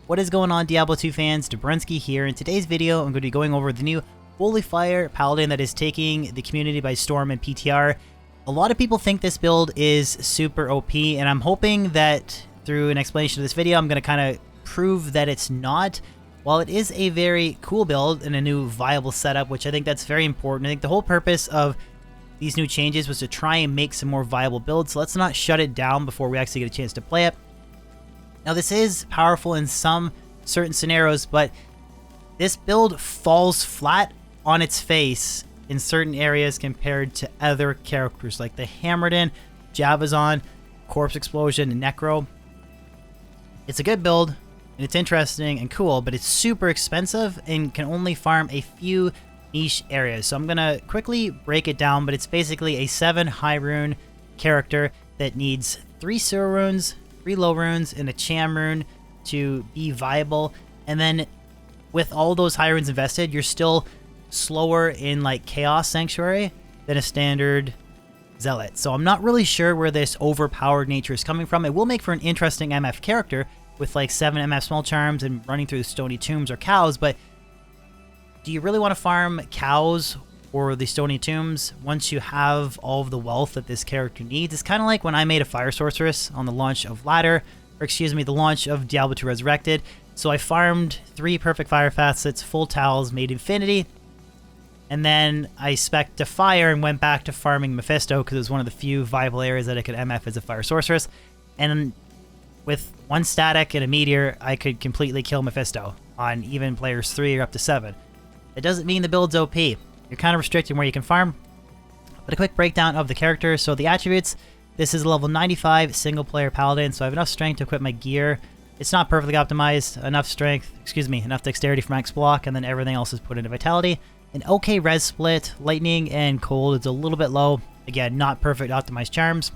What is going on, Diablo 2 fans? Dragondin here. In today's video, I'm going to be going over the new Holy Fire Paladin that is taking the community by storm in PTR. A lot of people think this build is super OP, and I'm hoping that through an explanation of this video, I'm going to kind of prove that it's not. While it is a very cool build and a new viable setup, which I think that's very important. I think the whole purpose of these new changes was to try and make some more viable builds, so let's not shut it down before we actually get a chance to play it. Now, this is powerful in some certain scenarios, but this build falls flat on its face in certain areas compared to other characters like the Auradin, Javazon, Corpse Explosion, and Necro. It's a good build, and it's interesting and cool, but it's super expensive and can only farm a few niche areas. So I'm going to quickly break it down, but it's basically a 7 high rune character that needs 3 Sewer runes, 3 low runes, and a Cham rune to be viable. And then with all those high runes invested, you're still slower in like Chaos Sanctuary than a standard Zealot. So I'm not really sure where this overpowered nature is coming from. It will make for an interesting MF character with like 7 MF small charms and running through the stony tombs or cows, but do you really want to farm cows or the stony tombs once you have all of the wealth that this character needs? It's kind of like when I made a fire sorceress on the launch of Ladder, or excuse me, the launch of Diablo 2 Resurrected. So I farmed 3 perfect fire facets, full towels, made infinity, and then I spec'd to fire and went back to farming Mephisto because it was one of the few viable areas that I could MF as a fire sorceress. And with 1 static and a meteor, I could completely kill Mephisto on even players 3 or up to 7. It doesn't mean the build's OP. You're kind of restricted where you can farm. But a quick breakdown of the character. So the attributes, this is a level 95 single player paladin, so I have enough strength to equip my gear. It's not perfectly optimized, enough strength, enough dexterity for max block, and then everything else is put into vitality. An okay res split, lightning and cold is a little bit low. Again, not perfect optimized charms.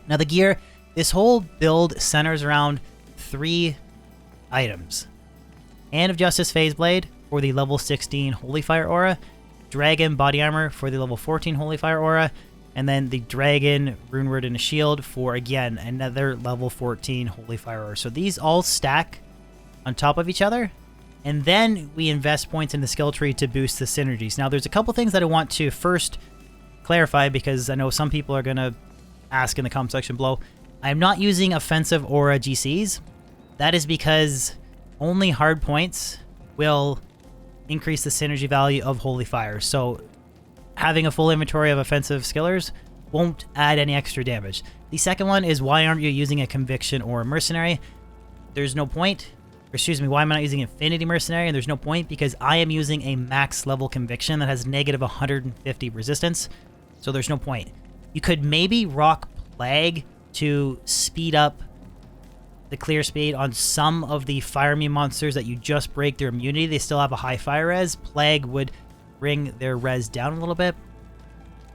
Now the gear, this whole build centers around 3 items. Hand of Justice Phase Blade for the level 16 Holy Fire Aura, Dragon Body Armor for the level 14 Holy Fire Aura, and then the Dragon Rune Word and a Shield for, again, another level 14 Holy Fire Aura. So these all stack on top of each other, and then we invest points in the skill tree to boost the synergies. Now, there's a couple things that I want to first clarify because I know some people are going to ask in the comment section below. I'm not using offensive aura GCs. That is because only hard points will increase the synergy value of Holy Fire. So having a full inventory of offensive skillers won't add any extra damage. The second one is, why aren't you using a Conviction or a Mercenary? There's no point. Or excuse me, why am I not using Infinity Mercenary? And there's no point because I am using a max level Conviction that has negative 150 resistance. So there's no point. You could maybe rock Plague to speed up the clear speed on some of the fire immune monsters that you just break their immunity. They still have a high fire res. Plague would bring their res down a little bit.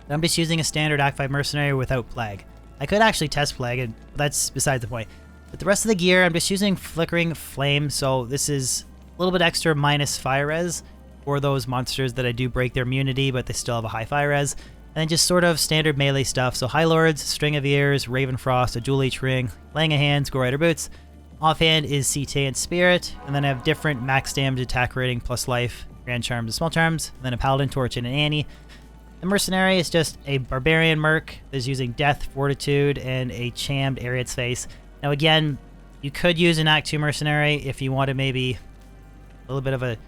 I'm just using a standard Act 5 Mercenary without Plague. I could actually test Plague, and that's besides the point. But the rest of the gear, I'm just using Flickering Flame, so this is a little bit extra minus fire res for those monsters that I do break their immunity, but they still have a high fire res. And then just sort of standard melee stuff. So High Lords, String of Ears, Raven Frost, a Dual Leech Ring, Laying of Hands, Go Rider Boots. Offhand is CT and Spirit. And then I have different max damage attack rating plus life, Grand Charms and Small Charms. And then a Paladin Torch and an Annie. The Mercenary is just a Barbarian Merc that is using Death, Fortitude, and a Chammed Ariad's Face. Now again, you could use an Act 2 Mercenary if you wanted maybe a little bit of a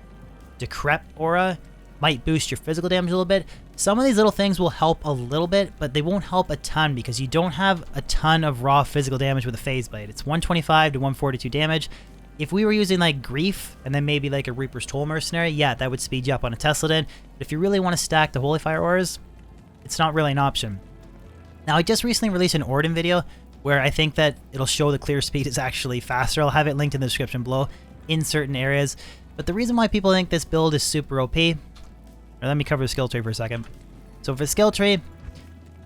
Decrep aura. Might boost your physical damage a little bit. Some of these little things will help a little bit, but they won't help a ton because you don't have a ton of raw physical damage with a Phase Blade. It's 125 to 142 damage. If we were using like Grief and then maybe like a Reaper's Toll Mercenary, yeah, that would speed you up on a Tesladin. But if you really want to stack the Holy Fire Auras, it's not really an option. Now, I just recently released an Auradin video where I think that it'll show the clear speed is actually faster. I'll have it linked in the description below in certain areas. But the reason why people think this build is super OP, let me cover the skill tree for a second. So for the skill tree,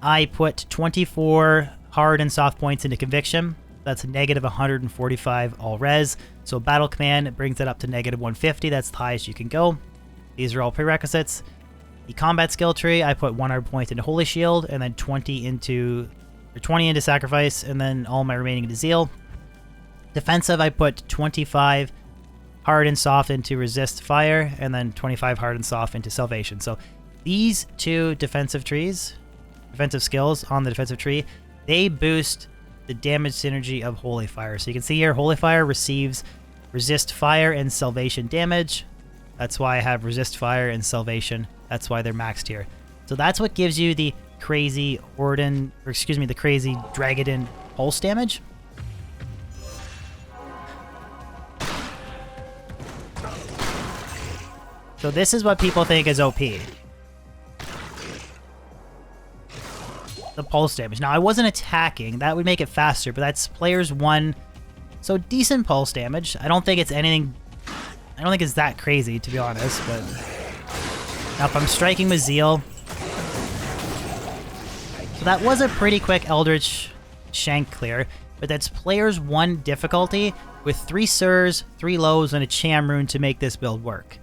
I put 24 hard and soft points into Conviction. That's negative 145 all res. So Battle Command brings it up to negative 150. That's the highest you can go. These are all prerequisites. The combat skill tree, I put 100 points into Holy Shield and then 20 into Sacrifice, and then all my remaining into Zeal. Defensive, I put 25 hard and soft into resist fire, and then 25 hard and soft into salvation. So these two defensive skills on the defensive tree, they boost the damage synergy of Holy Fire. So you can see here, Holy Fire receives resist fire and salvation damage. That's why I have resist fire and salvation. That's why they're maxed here. So that's what gives you the crazy Auradin, or excuse me, the crazy Dragondin pulse damage. So this is what people think is OP. The pulse damage. Now, I wasn't attacking. That would make it faster, but that's players 1. So decent pulse damage. I don't think it's anything... I don't think it's that crazy, to be honest, but... Now, if I'm striking with Zeal... So that was a pretty quick Eldritch Shank clear, but that's players 1 difficulty with 3 Sirs, 3 Lows, and a Cham Rune to make this build work.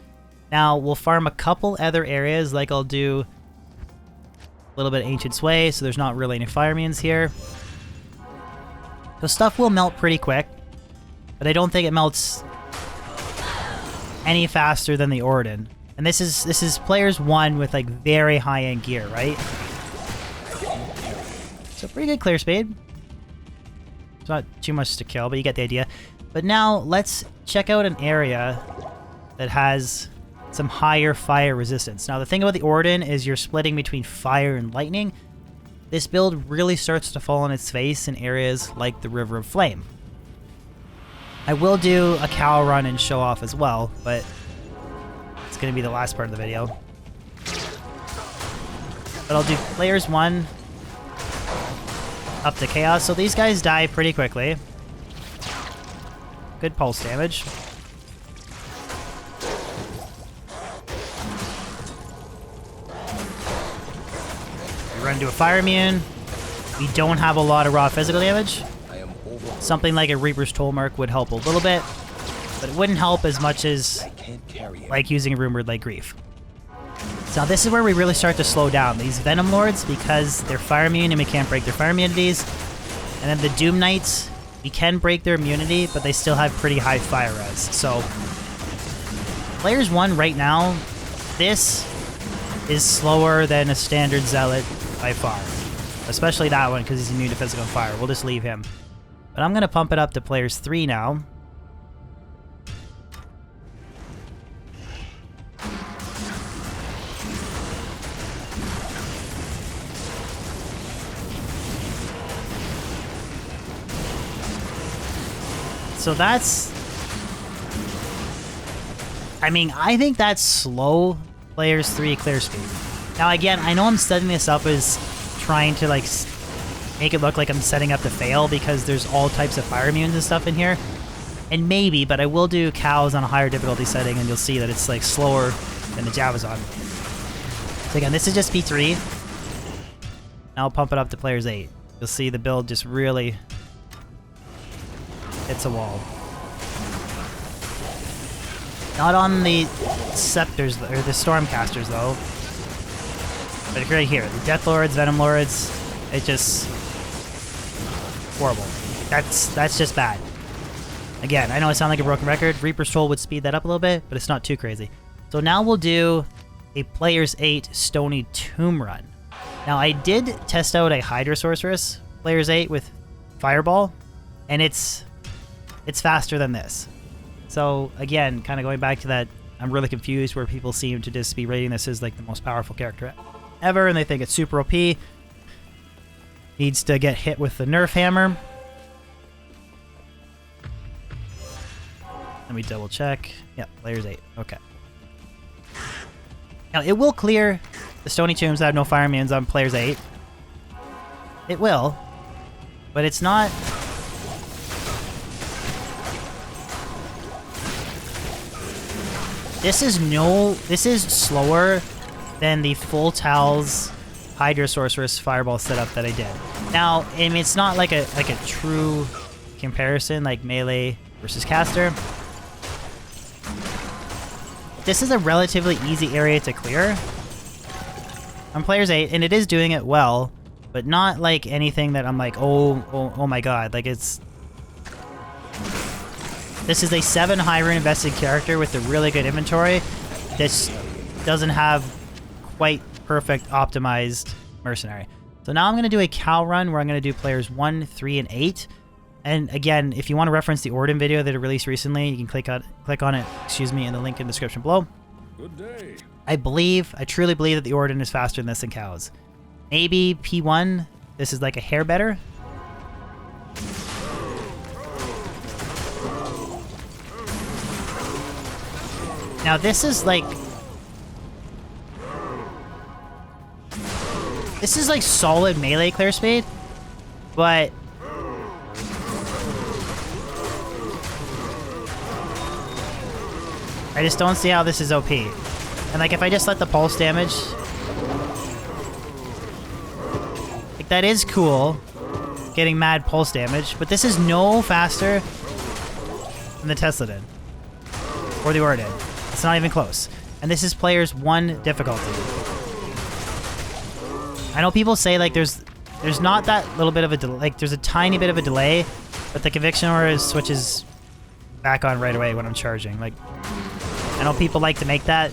Now, we'll farm a couple other areas, like I'll do a little bit of Ancient Sway, so there's not really any fire minions here. So stuff will melt pretty quick, but I don't think it melts any faster than the Auradin. And this is players 1 with like very high-end gear, right? So pretty good clear speed. It's not too much to kill, but you get the idea. But now let's check out an area that has some higher fire resistance. Now the thing about the Auradin is you're splitting between fire and lightning. This build really starts to fall on its face in areas like the River of Flame. I will do a cow run and show off as well, but it's going to be the last part of the video. But I'll do players 1 up to chaos. So these guys die pretty quickly. Good pulse damage. Run into a fire immune. We don't have a lot of raw physical damage. Something like a Reaper's Tollmark would help a little bit, but it wouldn't help as much as like using a Rumored like Grief. So now this is where we really start to slow down. These Venom Lords, because they're fire immune and we can't break their fire immunities. And then the Doom Knights, we can break their immunity, but they still have pretty high fire res. So players 1 right now, this is slower than a standard Zealot by far. Especially that one, because he's immune to physical fire. We'll just leave him. But I'm going to pump it up to players 3 now. So that's... I mean, I think that's slow players 3 clear speed. Now again, I know I'm setting this up as trying to like make it look like I'm setting up to fail because there's all types of fire immunes and stuff in here. And maybe, but I will do cows on a higher difficulty setting and you'll see that it's like slower than the Javazon. So again, this is just P3. Now I'll pump it up to players 8. You'll see the build just really hits a wall. Not on the Scepters, or the Stormcasters though. But right here, the Death Lords, Venom Lords, it just... horrible. That's just bad. Again, I know I sound like a broken record. Reaper's Troll would speed that up a little bit, but it's not too crazy. So now we'll do a players 8 Stony Tomb run. Now I did test out a Hydra Sorceress, players 8 with Fireball, and it's faster than this. So again, kind of going back to that, I'm really confused where people seem to just be rating this as like the most powerful character ever, and they think it's super OP. Needs to get hit with the Nerf hammer. Let me double check. Yep, players 8. Okay. Now it will clear the Stony Tombs that have no fire minions on players 8. It will, but it's not... This is slower than the Full Tal's Hydra Sorceress Fireball setup that I did. Now, I mean, it's not like a true comparison, like melee versus caster. This is a relatively easy area to clear on players 8, and it is doing it well, but not like anything that I'm like, oh my god, like it's This is a 7 high rune invested character with a really good inventory. This doesn't have quite perfect optimized mercenary. So now I'm going to do a cow run where I'm going to do players 1, 3, and 8. And again, if you want to reference the Auradin video that I released recently, you can click on it, excuse me, in the link in the description below. Good day. I truly believe that the Auradin is faster than this in cows. Maybe P1, this is like a hair better. Now this is like... This is like solid melee clear speed, but... I just don't see how this is OP. And like if I just let the pulse damage... Like that is cool, getting mad pulse damage, but this is no faster than the Tesla did. Or the Auradin. It's not even close. And this is players 1 difficulty. I know people say like there's not that little bit of a delay, like there's a tiny bit of a delay, but the conviction aura switches back on right away when I'm charging. Like I know people like to make that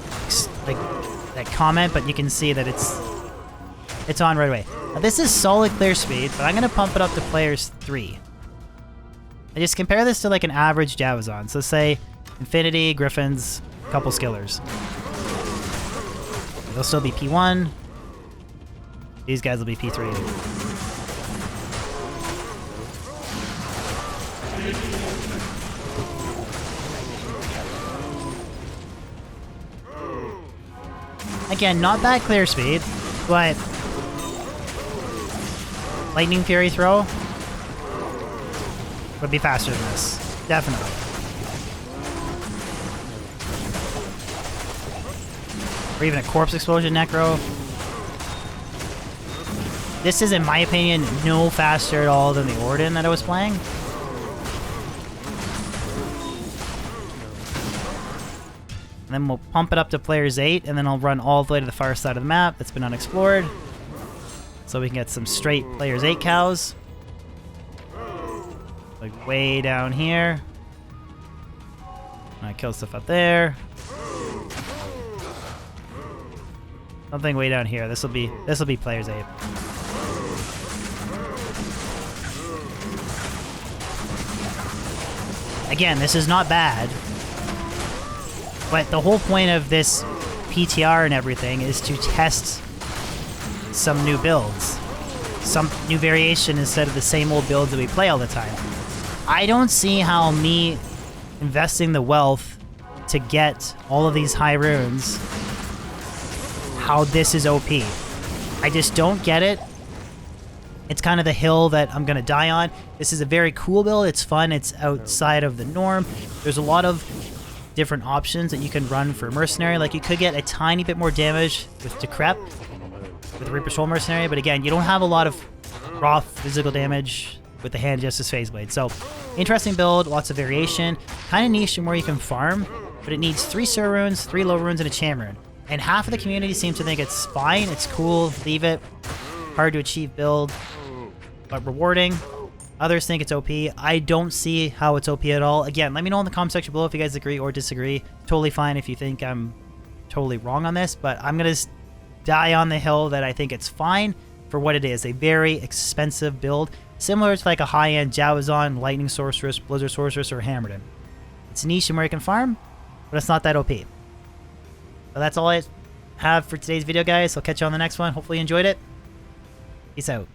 comment, but you can see that it's on right away. Now this is solid clear speed, but I'm gonna pump it up to players 3. I just compare this to like an average Javazon. So say Infinity, Griffins, a couple skillers. They'll still be P1. These guys will be P3. Again, not bad clear speed, but Lightning Fury throw would be faster than this. Definitely. Or even a Corpse Explosion Necro. This is, in my opinion, no faster at all than the Auradin that I was playing. And then we'll pump it up to players 8, and then I'll run all the way to the far side of the map that's been unexplored. So we can get some straight players 8 cows. Like way down here. I kill stuff up there. Something way down here. This will be players 8. Again, this is not bad, but the whole point of this PTR and everything is to test some new builds, some new variation instead of the same old builds that we play all the time. I don't see how me investing the wealth to get all of these high runes, how this is OP. I just don't get it. It's kind of the hill that I'm going to die on. This is a very cool build. It's fun. It's outside of the norm. There's a lot of different options that you can run for Mercenary. Like you could get a tiny bit more damage with Decrep, with the Reaper Soul Mercenary, but again, you don't have a lot of raw physical damage with the Hand Justice Phase Blade. So, interesting build, lots of variation. Kind of niche in where you can farm, but it needs 3 Sur Runes, 3 Low Runes, and a Cham Rune. And half of the community seems to think it's fine, it's cool, leave it. Hard to achieve build, but rewarding. Others think it's OP. I don't see how it's OP at all. Again, let me know in the comment section below if you guys agree or disagree. Totally fine if you think I'm totally wrong on this, but I'm going to die on the hill that I think it's fine for what it is. A very expensive build, similar to like a high-end Javazon, Lightning Sorceress, Blizzard Sorceress, or Hammerden. It's niche in where you can farm, but it's not that OP. So that's all I have for today's video, guys. I'll catch you on the next one. Hopefully you enjoyed it. Peace out.